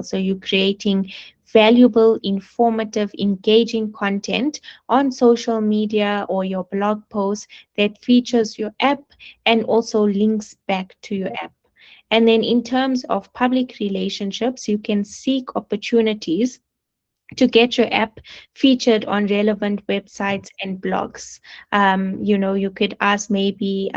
So you're creating valuable, informative, engaging content on social media or your blog post that features your app and also links back to your app. And then in terms of public relationships, you can seek opportunities to get your app featured on relevant websites and blogs. You could ask maybe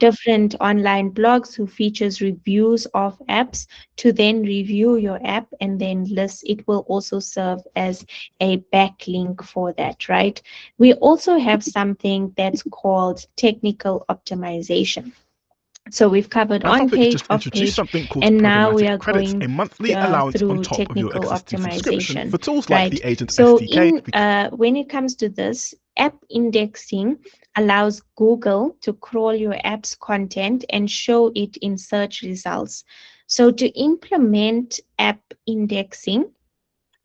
different online blogs who features reviews of apps to then review your app and then list. It will also serve as a backlink for that, right? We also have something that's called technical optimization. So we've covered on Anthropic has page, just off introduced page, something called and now we programmatic are credits, going a monthly allowance on through top of your technical existing subscription optimization, for tools like right? the Agent So SDK. in when it comes to this, app indexing allows Google to crawl your app's content and show it in search results. So to implement app indexing,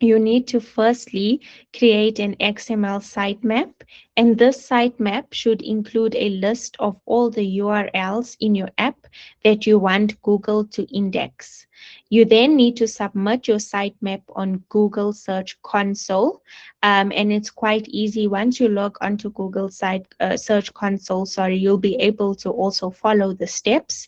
you need to firstly create an XML sitemap, and this sitemap should include a list of all the URLs in your app that you want Google to index. You then need to submit your sitemap on Google Search Console, and it's quite easy. Once you log onto Google Search Console, sorry, you'll be able to also follow the steps.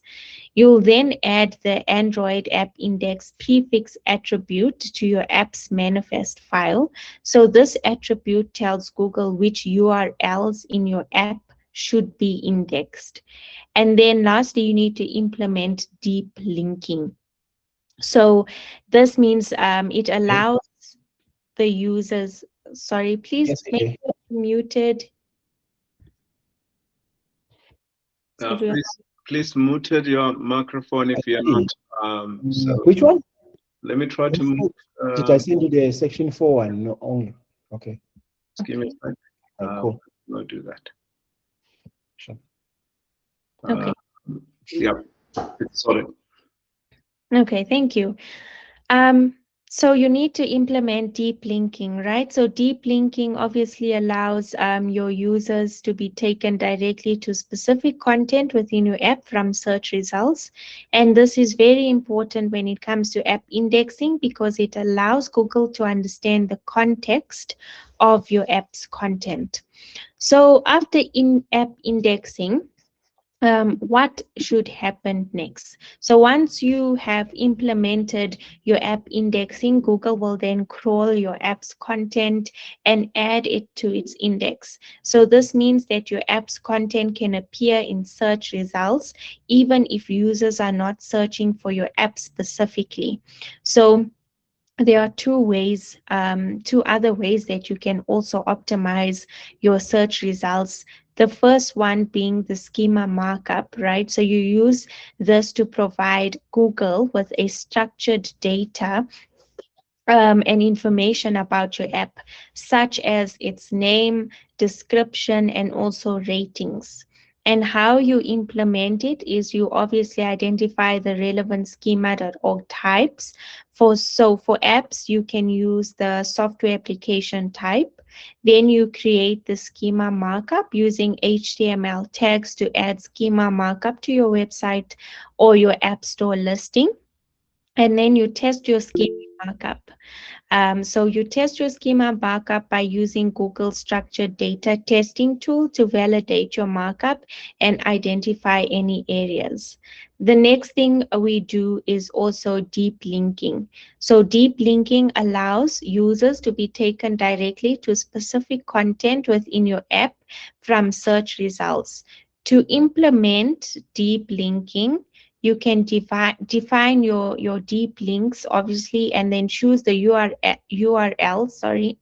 You'll then add the Android app index prefix attribute to your app's manifest file. So this attribute tells Google which URLs in your app should be indexed. And then lastly, you need to implement deep linking. So this means it Okay. allows the users, sorry, please Yes, make okay. it muted. So do Please muted your microphone if you're not. So Which one? let me try to mute. Did I send you the section 4 one? No, only. Okay. Just give me a sec. Cool. I'll do that. Sure. Okay. Yeah, it's solid. Okay, thank you. So you need to implement deep linking, right? So deep linking obviously allows your users to be taken directly to specific content within your app from search results. And this is very important when it comes to app indexing because it allows Google to understand the context of your app's content. So after in-app indexing, what should happen next? So once you have implemented your app indexing, Google will then crawl your app's content and add it to its index. So this means that your app's content can appear in search results, even if users are not searching for your app specifically. So there are two other ways that you can also optimize your search results. The first one being the schema markup, right? So you use this to provide Google with a structured data and information about your app, such as its name, description, and also ratings. And how you implement it is you obviously identify the relevant schema.org types. For apps, you can use the software application type. Then you create the schema markup using HTML tags to add schema markup to your website or your app store listing. And then you test your schema markup. So you test your schema markup by using Google Structured Data Testing tool to validate your markup and identify any areas. The next thing we do is also deep linking. So deep linking allows users to be taken directly to specific content within your app from search results. To implement deep linking, you can define your deep links obviously and then choose the URL sorry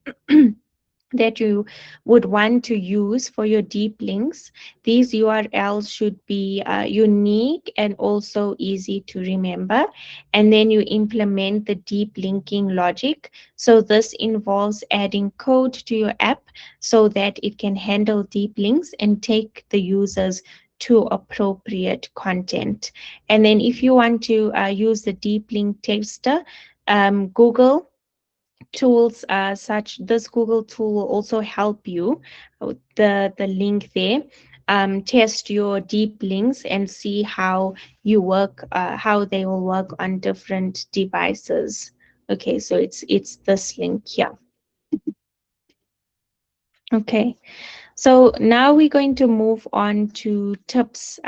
that you would want to use for your deep links. These URLs should be unique and also easy to remember. And then you implement the deep linking logic. So this involves adding code to your app so that it can handle deep links and take the users to appropriate content. And then if you want to use the deep link tester, Google tools such this Google tool will also help you the link there. Test your deep links and see how you work, how they will work on different devices. Okay, so it's this link here. Okay. So now we're going to move on to tips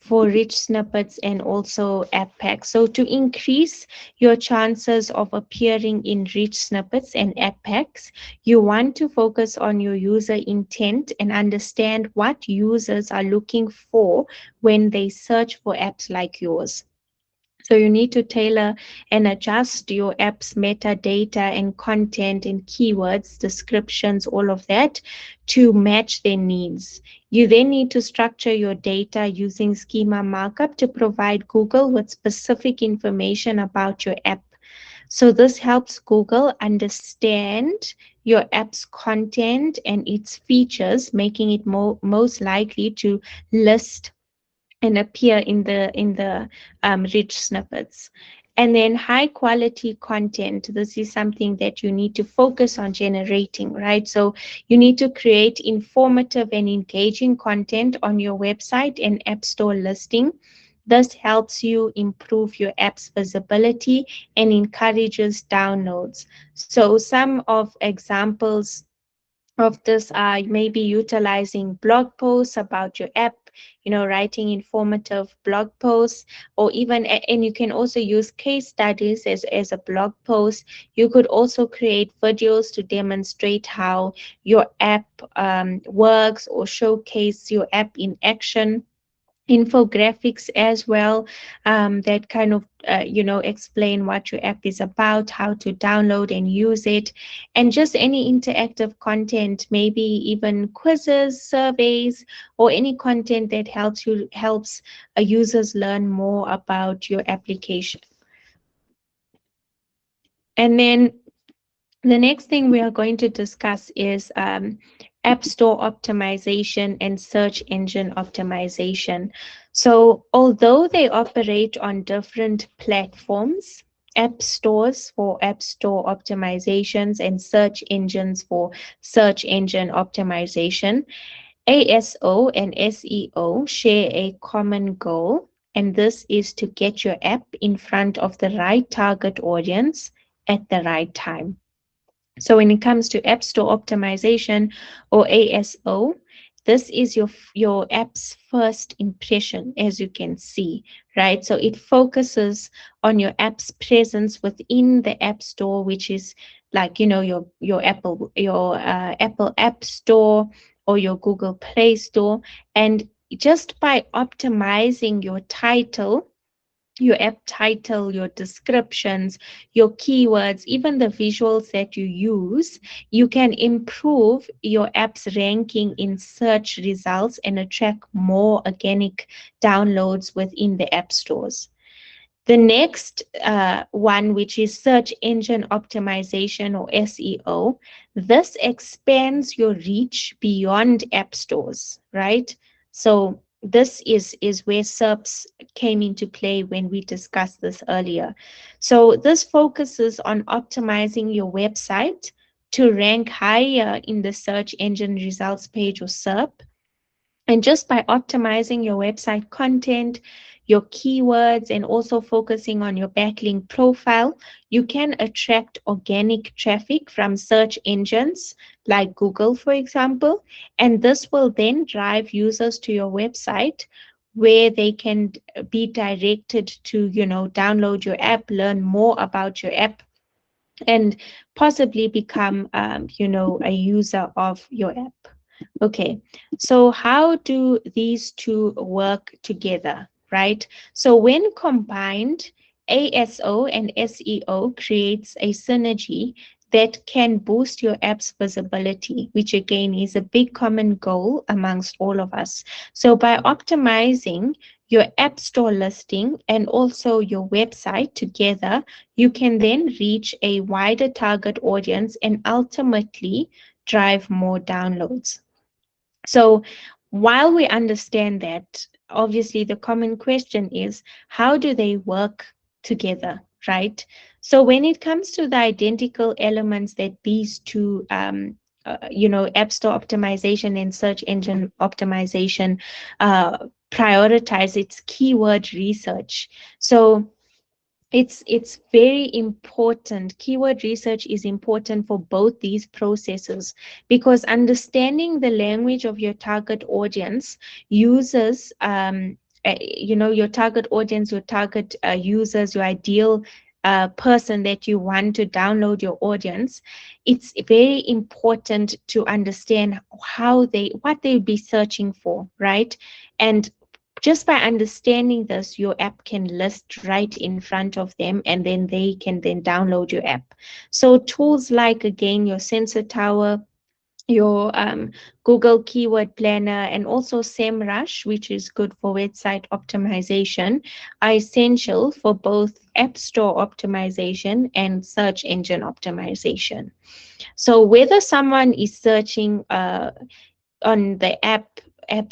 for rich snippets and also app packs. So to increase your chances of appearing in rich snippets and app packs, you want to focus on your user intent and understand what users are looking for when they search for apps like yours. So you need to tailor and adjust your app's metadata and content and keywords, descriptions, all of that to match their needs. You then need to structure your data using schema markup to provide Google with specific information about your app. So this helps Google understand your app's content and its features, making it most likely to list and appear in the rich snippets. And then high quality content, this is something that you need to focus on generating, right? So you need to create informative and engaging content on your website and app store listing. This helps you improve your app's visibility and encourages downloads. So some of examples of this are maybe utilizing blog posts about your app, writing informative blog posts, or even, and you can also use case studies as a blog post. You could also create videos to demonstrate how your app works or showcase your app in action, infographics as well, that kind of explain what your app is about, how to download and use it, and just any interactive content, maybe even quizzes, surveys, or any content that helps users learn more about your application. And then the next thing we are going to discuss is App Store optimization and search engine optimization. So, although they operate on different platforms, app stores for app store optimizations and search engines for search engine optimization, ASO and SEO share a common goal, and this is to get your app in front of the right target audience at the right time. So when it comes to App Store optimization or ASO, this is your app's first impression, as you can see, right? So it focuses on your app's presence within the App Store, which is like your Apple App Store or your Google Play Store, and just by optimizing your app title, your descriptions, your keywords, even the visuals that you use, you can improve your app's ranking in search results and attract more organic downloads within the app stores. The next one, which is search engine optimization or SEO, this expands your reach beyond app stores, right? So this is where SERPs came into play when we discussed this earlier. So this focuses on optimizing your website to rank higher in the search engine results page or SERP, and just by optimizing your website content, your keywords, and also focusing on your backlink profile, you can attract organic traffic from search engines like Google, for example. And this will then drive users to your website where they can be directed to, download your app, learn more about your app, and possibly become, a user of your app. Okay, so how do these two work together, right? So when combined, ASO and SEO creates a synergy that can boost your app's visibility, which again is a big common goal amongst all of us. So by optimizing your app store listing and also your website together, you can then reach a wider target audience and ultimately drive more downloads. So while we understand that, obviously the common question is, how do they work together, right? So when it comes to the identical elements that these two, App Store optimization and search engine optimization prioritize, its keyword research. So it's very important. Keyword research is important for both these processes because understanding the language of your target audience, users, your target audience, your target users, your ideal person that you want to download your audience, it's very important to understand what they'll be searching for, right? And just by understanding this, your app can list right in front of them, and then they can then download your app. So tools like, again, your Sensor Tower, your Google Keyword Planner, and also SEMrush, which is good for website optimization, are essential for both App Store optimization and search engine optimization. So whether someone is searching on the app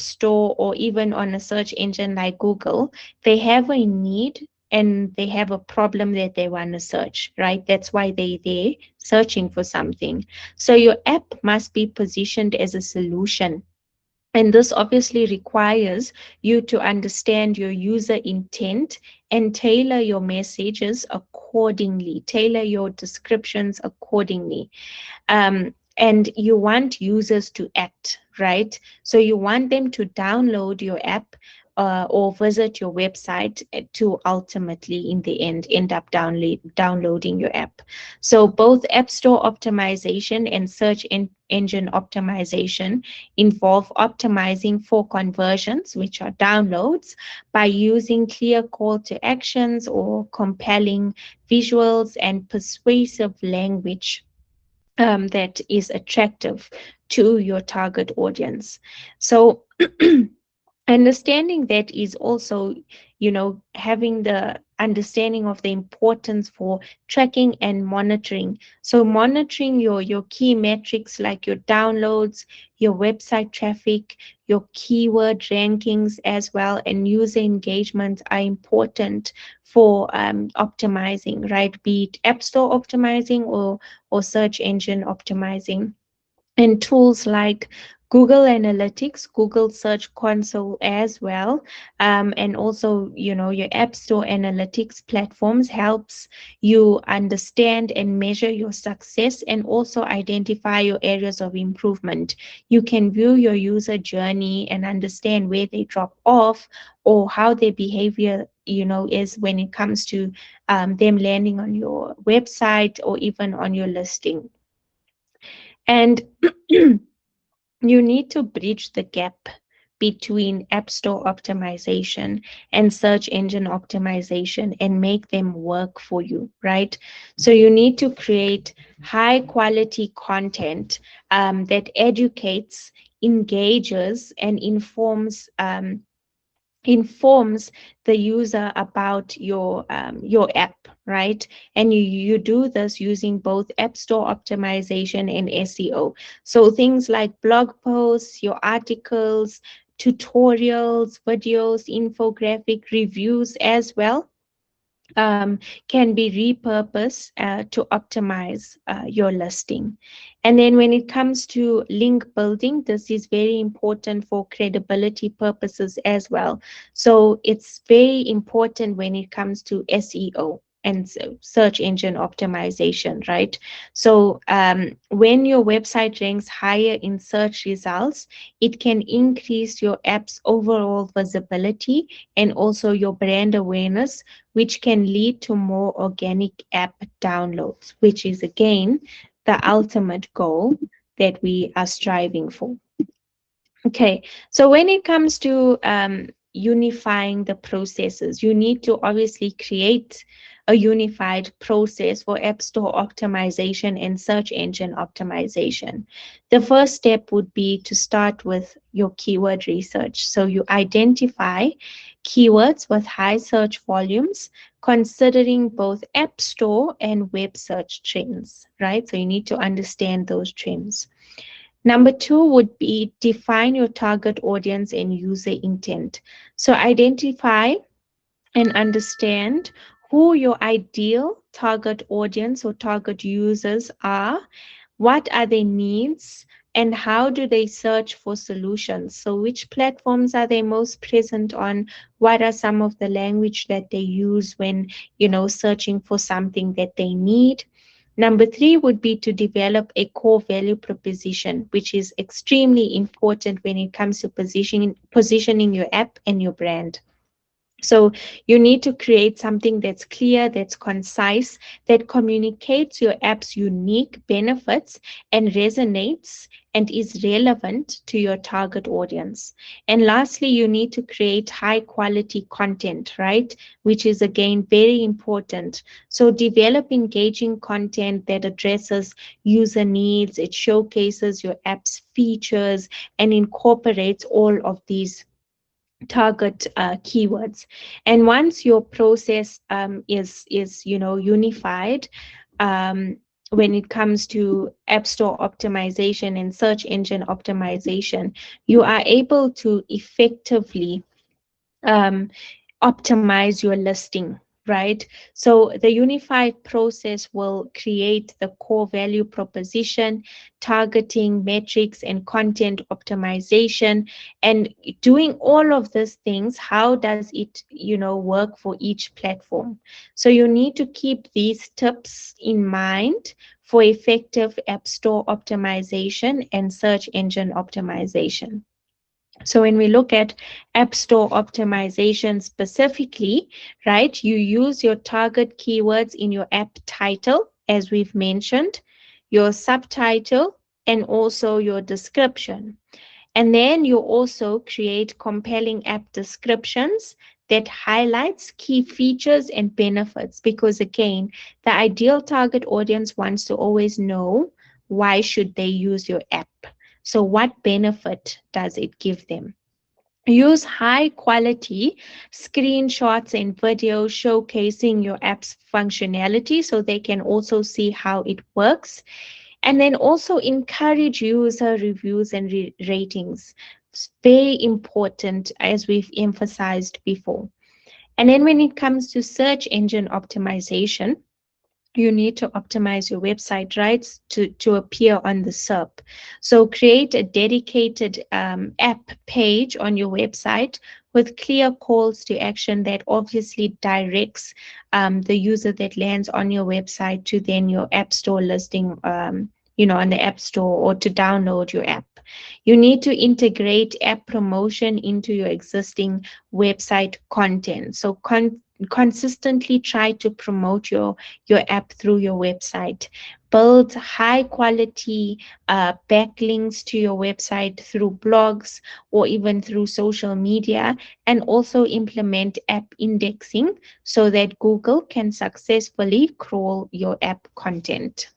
store or even on a search engine like Google, they have a need and they have a problem that they want to search, right? That's why they're searching for something. So your app must be positioned as a solution. And this obviously requires you to understand your user intent and tailor your messages accordingly, tailor your descriptions accordingly. And you want users to act, right? So you want them to download your app or visit your website to ultimately, in the end up downloading your app. So both App Store optimization and search engine optimization involve optimizing for conversions, which are downloads, by using clear call to actions or compelling visuals and persuasive language that is attractive to your target audience. So understanding that is also, having the understanding of the importance for tracking and monitoring. So monitoring your key metrics like your downloads, your website traffic, your keyword rankings as well, and user engagement are important for optimizing, right? Be it App Store optimizing or search engine optimizing. And tools like Google Analytics, Google Search Console as well, and also, your App Store Analytics platforms helps you understand and measure your success and also identify your areas of improvement. You can view your user journey and understand where they drop off or how their behavior, is when it comes to them landing on your website or even on your listing. And you need to bridge the gap between App Store optimization and search engine optimization and make them work for you, right? So you need to create high quality content that educates, engages, and informs the user about your app, right? And you do this using both App Store optimization and SEO. So things like blog posts, your articles, tutorials, videos, infographic reviews as well, um, can be repurposed to optimize your listing. And then when it comes to link building, this is very important for credibility purposes as well. So it's very important when it comes to SEO and search engine optimization, right? So when your website ranks higher in search results, it can increase your app's overall visibility and also your brand awareness, which can lead to more organic app downloads, which is again the ultimate goal that we are striving for. Okay, so when it comes to unifying the processes, you need to obviously create a unified process for App Store optimization and search engine optimization. The first step would be to start with your keyword research. So you identify keywords with high search volumes, considering both App Store and web search trends, right? So you need to understand those trends. Number two would be define your target audience and user intent. So identify and understand who your ideal target audience or target users are, what are their needs, and how do they search for solutions? So which platforms are they most present on? What are some of the language that they use when, searching for something that they need? Number three would be to develop a core value proposition, which is extremely important when it comes to positioning your app and your brand. So you need to create something that's clear, that's concise, that communicates your app's unique benefits and resonates and is relevant to your target audience. And lastly, you need to create high quality content, right? Which is again very important. So develop engaging content that addresses user needs, it showcases your app's features and incorporates all of these target keywords. And once your process is unified, um, when it comes to app store optimization and search engine optimization, you are able to effectively um, optimize your listing, right? So the unified process will create the core value proposition, targeting, metrics, and content optimization. And doing all of these things, how does it, work for each platform? So you need to keep these tips in mind for effective app store optimization and search engine optimization. So when we look at App Store optimization specifically, right, you use your target keywords in your app title, as we've mentioned, your subtitle, and also your description. And then you also create compelling app descriptions that highlights key features and benefits, because again, the ideal target audience wants to always know why should they use your app. So what benefit does it give them? Use high quality screenshots and videos showcasing your app's functionality so they can also see how it works. And then also encourage user reviews and ratings. It's very important, as we've emphasized before. And then when it comes to search engine optimization, you need to optimize your website rights to appear on the SERP. So create a dedicated app page on your website with clear calls to action that obviously directs the user that lands on your website to then your app store listing, on the app store, or to download your app. You need to integrate app promotion into your existing website content. So consistently try to promote your app through your website. Build high quality backlinks to your website through blogs or even through social media, and also implement app indexing so that Google can successfully crawl your app content.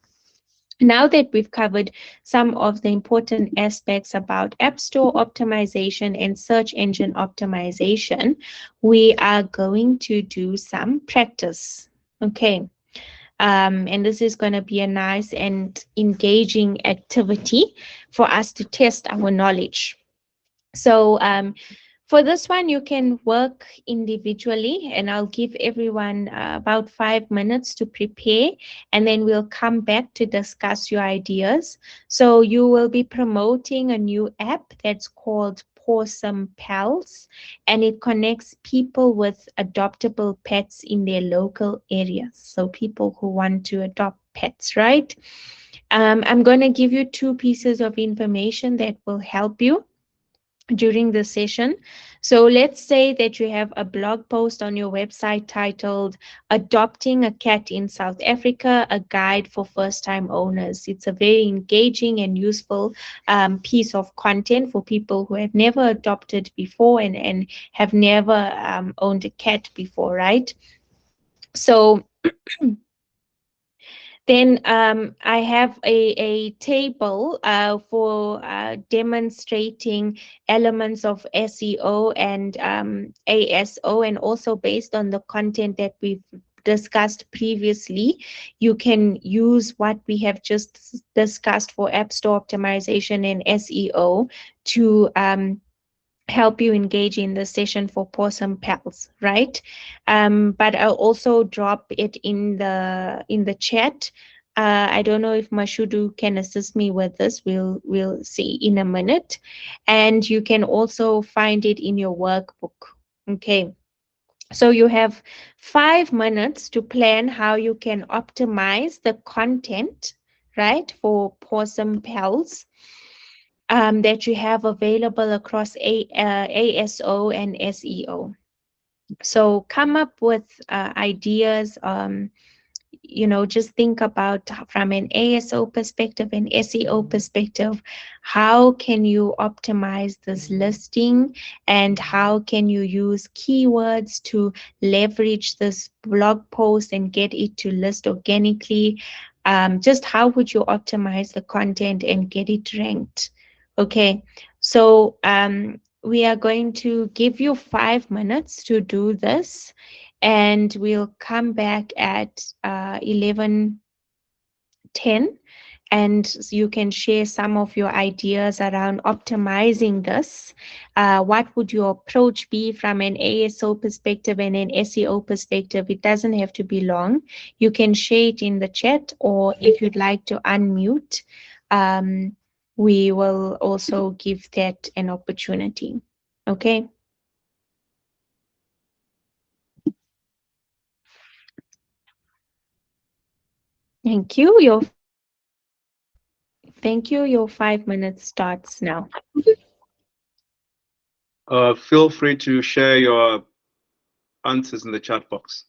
Now that we've covered some of the important aspects about App Store optimization and search engine optimization, we are going to do some practice. Okay. And this is going to be a nice and engaging activity for us to test our knowledge. So, for this one, you can work individually, and I'll give everyone about 5 minutes to prepare, and then we'll come back to discuss your ideas. So, you will be promoting a new app that's called Possum Pals, and it connects people with adoptable pets in their local areas. So, people who want to adopt pets, right? I'm going to give you two pieces of information that will help you during the session. So let's say that you have a blog post on your website titled Adopting a Cat in South Africa, a guide for first-time owners. It's a very engaging and useful piece of content for people who have never adopted before and have never owned a cat before, right? So then I have a table for demonstrating elements of SEO and ASO, and also based on the content that we've discussed previously, you can use what we have just discussed for App Store optimization and SEO to help you engage in the session for Possum Pals, right? But I'll also drop it in the chat I don't know if Mashudu can assist me with this. We'll see in a minute. And you can also find it in your workbook. Okay. So you have 5 minutes to plan how you can optimize the content, right, for Possum Pals that you have available across ASO and SEO. So come up with ideas. Just think about from an ASO perspective and SEO perspective, how can you optimize this listing and how can you use keywords to leverage this blog post and get it to list organically. Just how would you optimize the content and get it ranked? Okay, so we are going to give you 5 minutes to do this, and we'll come back at 11:10, and you can share some of your ideas around optimizing this. What would your approach be from an ASO perspective and an SEO perspective? It doesn't have to be long. You can share it in the chat, or if you'd like to unmute, um, we will also give that an opportunity. Okay. Thank you. Your 5 minutes starts now. Feel free to share your answers in the chat box.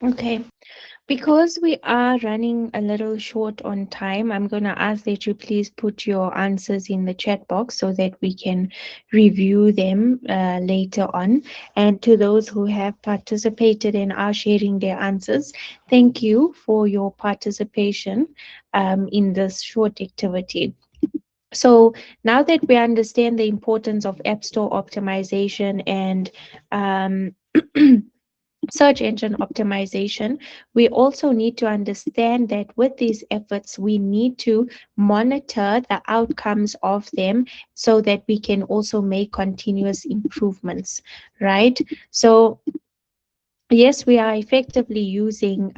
Okay. Because we are running a little short on time, I'm going to ask that you please put your answers in the chat box so that we can review them later on. And to those who have participated and are sharing their answers, thank you for your participation in this short activity. So now that we understand the importance of App Store optimization and search engine optimization, we also need to understand that with these efforts, we need to monitor the outcomes of them so that we can also make continuous improvements, right? So yes, we are effectively using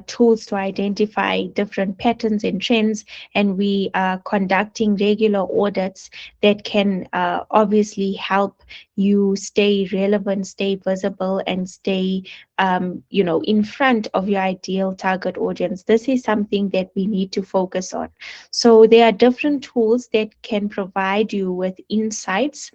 tools to identify different patterns and trends, and we are conducting regular audits that can obviously help you stay relevant, stay visible, and stay, in front of your ideal target audience. This is something that we need to focus on. So there are different tools that can provide you with insights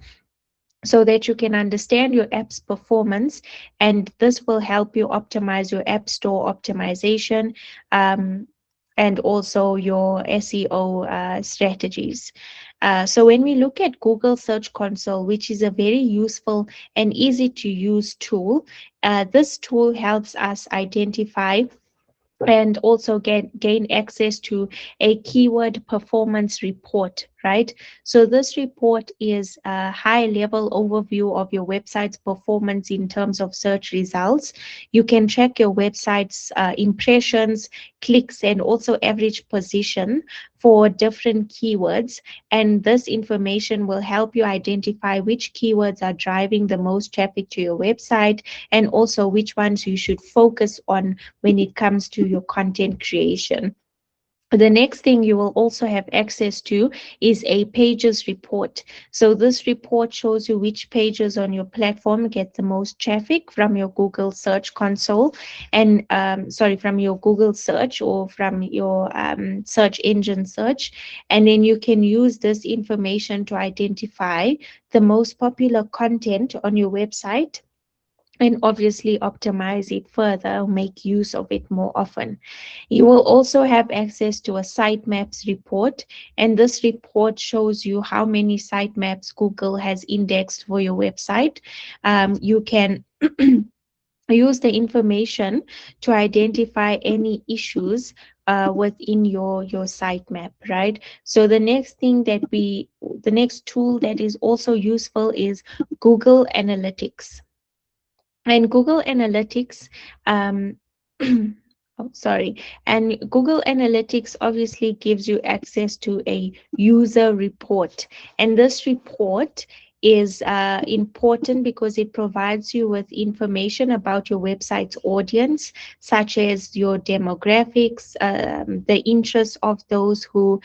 so that you can understand your app's performance, and this will help you optimize your app store optimization, um, and also your SEO strategies. So when we look at Google Search Console, which is a very useful and easy to use tool, this tool helps us identify and also gain access to a keyword performance report, right? So this report is a high level overview of your website's performance in terms of search results. You can check your website's impressions, clicks, and also average position for different keywords. And this information will help you identify which keywords are driving the most traffic to your website, and also which ones you should focus on when it comes to your content creation. The next thing you will also have access to is a pages report. So this report shows you which pages on your platform get the most traffic from your Google Search Console, and from your Google search or from your search engine search. And then you can use this information to identify the most popular content on your website, and obviously optimize it further, make use of it more often. You will also have access to a sitemaps report, and this report shows you how many sitemaps Google has indexed for your website. You can use the information to identify any issues within your sitemap, right? So the next tool that is also useful is Google Analytics. And Google Analytics, um, oh, sorry, and Google Analytics obviously gives you access to a user report. And this report is important because it provides you with information about your website's audience, such as your demographics, the interests of those who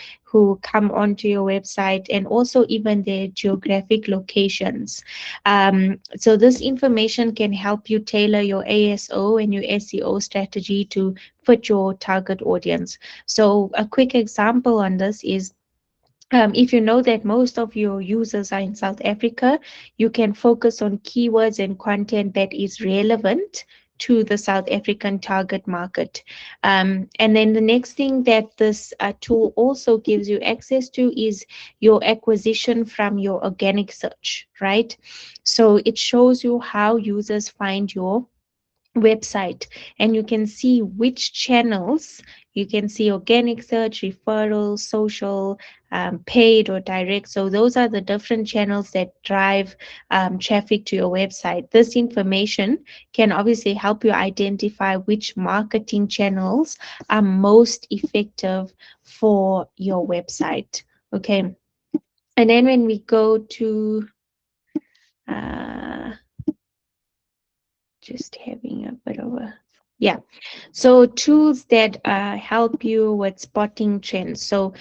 come onto your website, and also even their geographic locations. So this information can help you tailor your ASO and your SEO strategy to fit your target audience. So a quick example on this is, if you know that most of your users are in South Africa, you can focus on keywords and content that is relevant to the South African target market. And then the next thing that this tool also gives you access to is your acquisition from your organic search, right? So it shows you how users find your website, and you can see which channels. You can see organic search, referral, social, paid, or direct. So those are the different channels that drive traffic to your website. This information can obviously help you identify which marketing channels are most effective for your website. Okay, and then when we go to uh, just having a bit of a, yeah, so tools that help you with spotting trends. So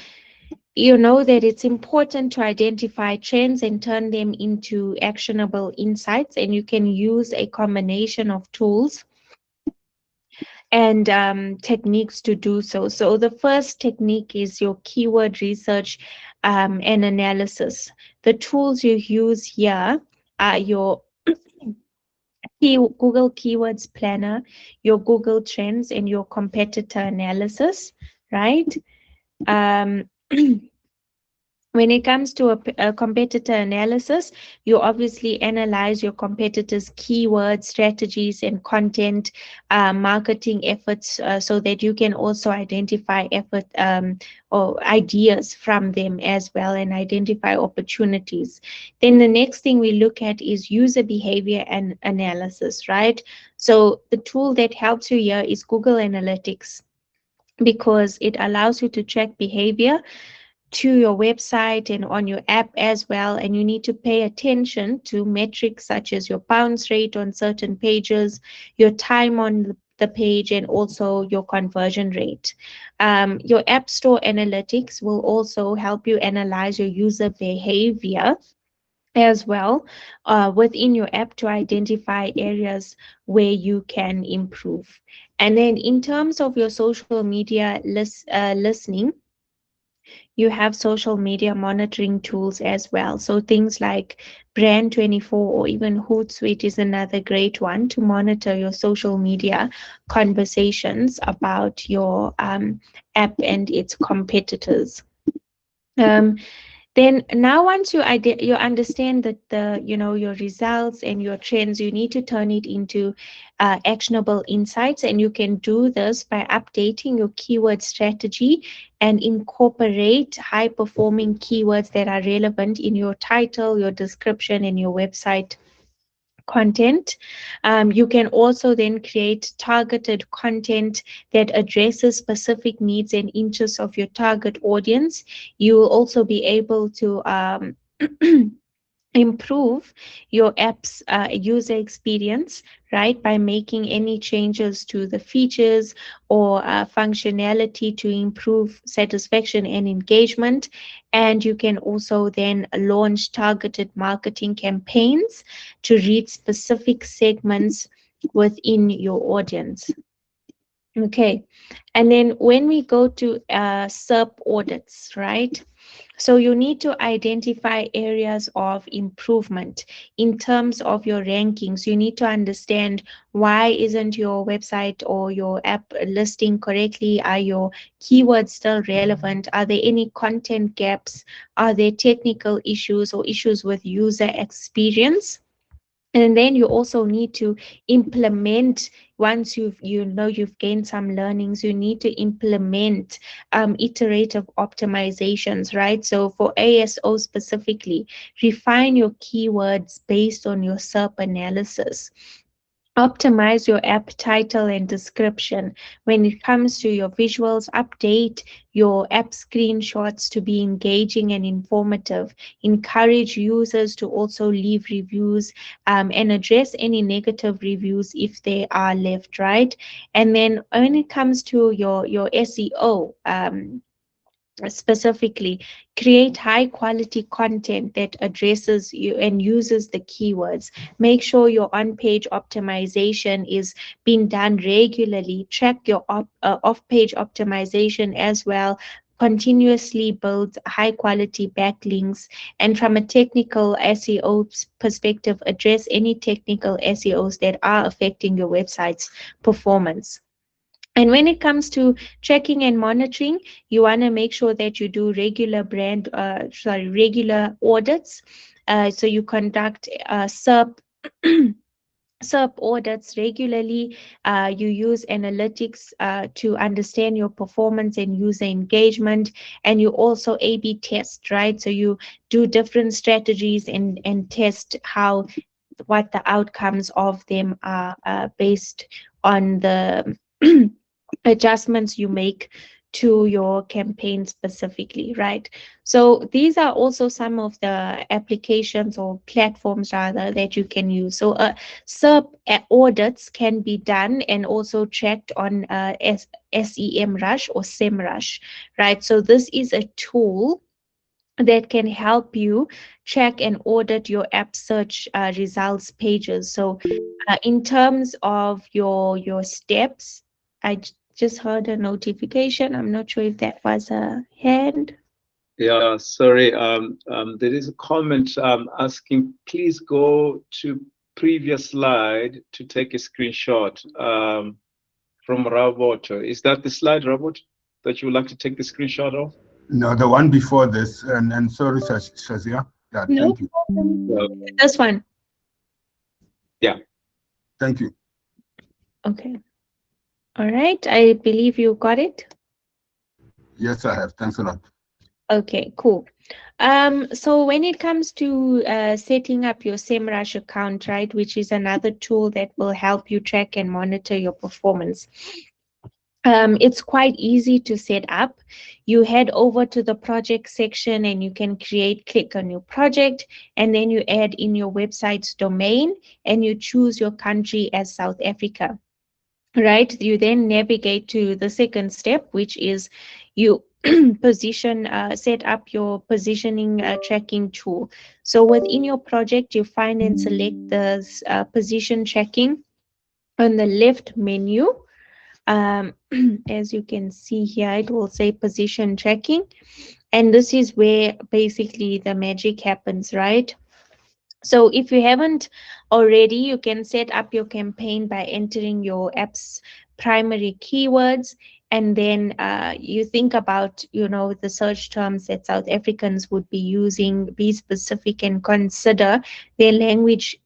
you know that it's important to identify trends and turn them into actionable insights, and you can use a combination of tools and techniques to do so. So the first technique is your keyword research and analysis. The tools you use here are your Google Keywords Planner, your Google Trends, and your competitor analysis, right? Um, When it comes to a competitor analysis, you obviously analyze your competitors' keywords, strategies, and content, marketing efforts, so that you can also identify effort or ideas from them as well and identify opportunities. Then the next thing we look at is user behavior and analysis, right? So the tool that helps you here is Google Analytics because it allows you to track behavior to your website and on your app as well. And you need to pay attention to metrics such as your bounce rate on certain pages, your time on the page, and also your conversion rate. Your App Store analytics will also help you analyze your user behavior as well within your app to identify areas where you can improve. And then in terms of your social media listening, you have social media monitoring tools as well. So things like Brand24 or even Hootsuite is another great one to monitor your social media conversations about your app and its competitors. Um, then now once you understand that your results and your trends, you need to turn it into actionable insights, and you can do this by updating your keyword strategy and incorporate high performing keywords that are relevant in your title, your description, and your website content. You can also then create targeted content that addresses specific needs and interests of your target audience. You will also be able to improve your app's user experience, right, by making any changes to the features or functionality to improve satisfaction and engagement. And you can also then launch targeted marketing campaigns to reach specific segments within your audience. Okay, and then when we go to SERP audits, right? So you need to identify areas of improvement in terms of your rankings. You need to understand why isn't your website or your app listing correctly? Are your keywords still relevant? Are there any content gaps? Are there technical issues or issues with user experience? And then you also need to implement, once you've gained some learnings, you need to implement iterative optimizations, right? So for ASO specifically, refine your keywords based on your SERP analysis. Optimize your app title and description. When it comes to your visuals, update your app screenshots to be engaging and informative. Encourage users to also leave reviews and address any negative reviews if they are left, right? And then when it comes to your SEO, specifically, create high quality content that addresses you and uses the keywords. Make sure your on page optimization is being done regularly. Track your off page optimization as well. Continuously build high quality backlinks, and from a technical SEO perspective, address any technical SEOs that are affecting your website's performance. And when it comes to tracking and monitoring, you want to make sure that you do regular audits. So you conduct SERP audits regularly. You use analytics to understand your performance and user engagement, and you also A/B test, right? So you do different strategies and test what the outcomes of them are based on the adjustments you make to your campaign specifically, right? So these are also some of the applications or platforms rather that you can use. So SERP audits can be done and also checked on SEMrush or SEMrush, right? So this is a tool that can help you check and audit your app search results pages. So in terms of your steps, just heard a notification. I'm not sure if that was a hand. Yeah, sorry. There is a comment asking, please go to previous slide to take a screenshot from Robert. Is that the slide, Robert, that you would like to take the screenshot of? No, the one before this, and sorry, Shazia. Yeah, No thank you. problem. Uh, This one. Thank you. Okay. All right. I believe you got it. Yes, I have. Thanks a lot. Okay, cool. So when it comes to setting up your SEMrush account, right, which is another tool that will help you track and monitor your performance. It's quite easy to set up. You head over to the project section and you can click a new project, and then you add in your website's domain and you choose your country as South Africa. Right, you then navigate to the second step, which is you set up your positioning tracking tool. So within your project, you find and select the position tracking on the left menu. um, as you can see here, it will say position tracking, and this is where basically the magic happens, right? So if you haven't already, you can set up your campaign by entering your app's primary keywords, and then you think about, the search terms that South Africans would be using, be specific and consider their language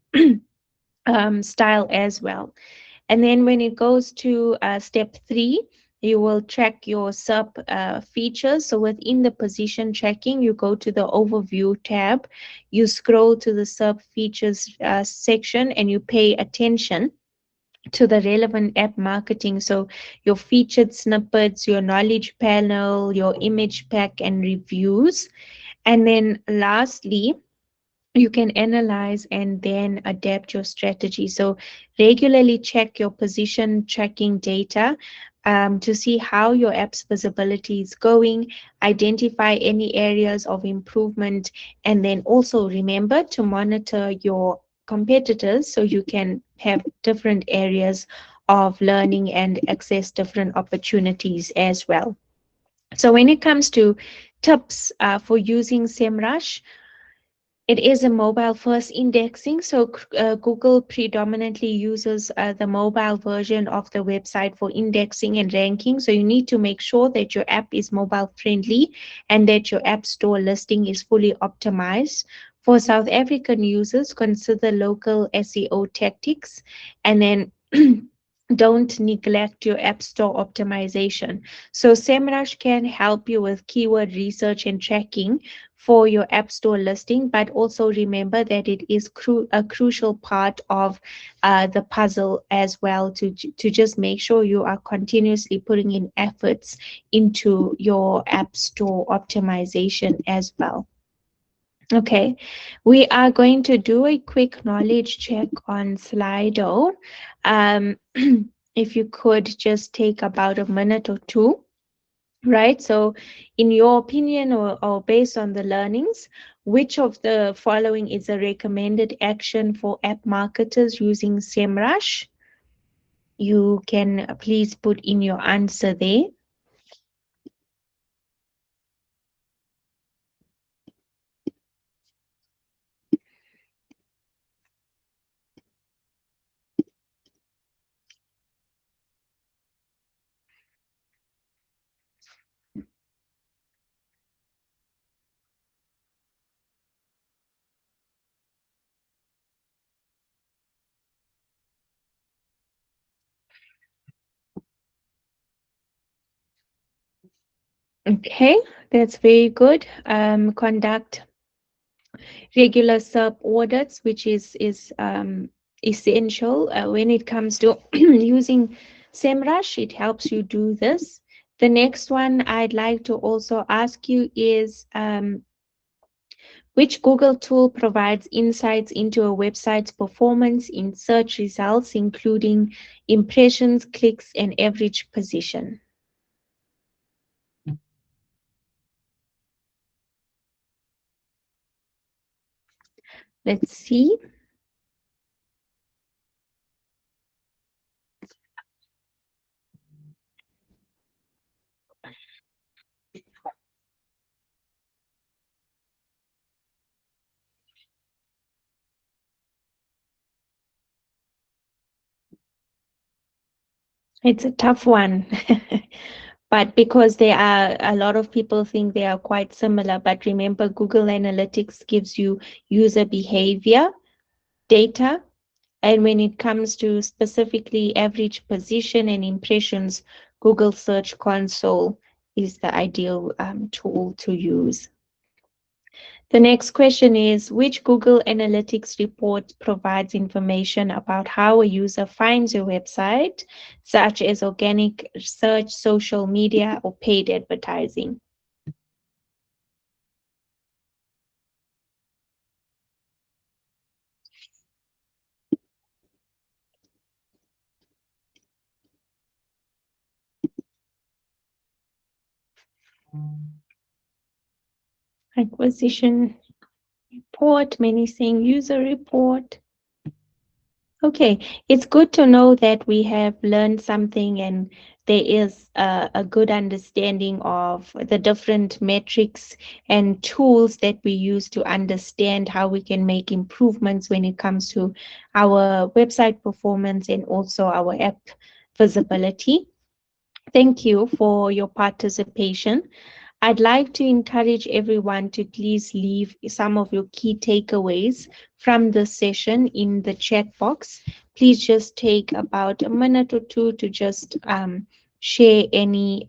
style as well. And then when it goes to step 3, you will track your sub features. So within the position tracking, you go to the overview tab, you scroll to the sub features section, and you pay attention to the relevant app marketing. So your featured snippets, your knowledge panel, your image pack, and reviews. And then lastly, you can analyze and then adapt your strategy. So regularly check your position tracking data to see how your app's visibility is going, identify any areas of improvement, and then also remember to monitor your competitors so you can have different areas of learning and access different opportunities as well. So when it comes to tips for using SEMrush, it is a mobile first indexing, so Google predominantly uses the mobile version of the website for indexing and ranking. So you need to make sure that your app is mobile friendly and that your app store listing is fully optimized. For South African users, consider local SEO tactics, and then don't neglect your app store optimization. So SEMrush can help you with keyword research and tracking for your app store listing, but also remember that it is a crucial part of the puzzle as well, to just make sure you are continuously putting in efforts into your app store optimization as well. Okay, we are going to do a quick knowledge check on Slido. Um, if you could just take about a minute or two. Right. So, in your opinion, or based on the learnings, which of the following is a recommended action for app marketers using SEMrush? You can please put in your answer there. Okay, that's very good. Conduct regular sub audits, which is essential when it comes to using SEMrush. It helps you do this. The next one I'd like to also ask you is, which Google tool provides insights into a website's performance in search results, including impressions, clicks, and average position? Let's see. It's a tough one. But because there are a lot of people think they are quite similar, but remember Google Analytics gives you user behavior data. And when it comes to specifically average position and impressions, Google Search Console is the ideal tool to use. The next question is, which Google Analytics report provides information about how a user finds your website, such as organic search, social media, or paid advertising? Acquisition report, many saying user report. Okay, it's good to know that we have learned something and there is a good understanding of the different metrics and tools that we use to understand how we can make improvements when it comes to our website performance and also our app visibility. Thank you for your participation. I'd like to encourage everyone to please leave some of your key takeaways from this session in the chat box. Please just take about a minute or two to just share any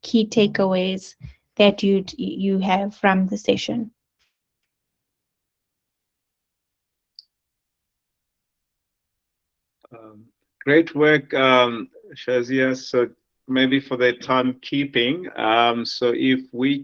key takeaways that you have from the session. Great work, Shazia. So maybe for the timekeeping, so if we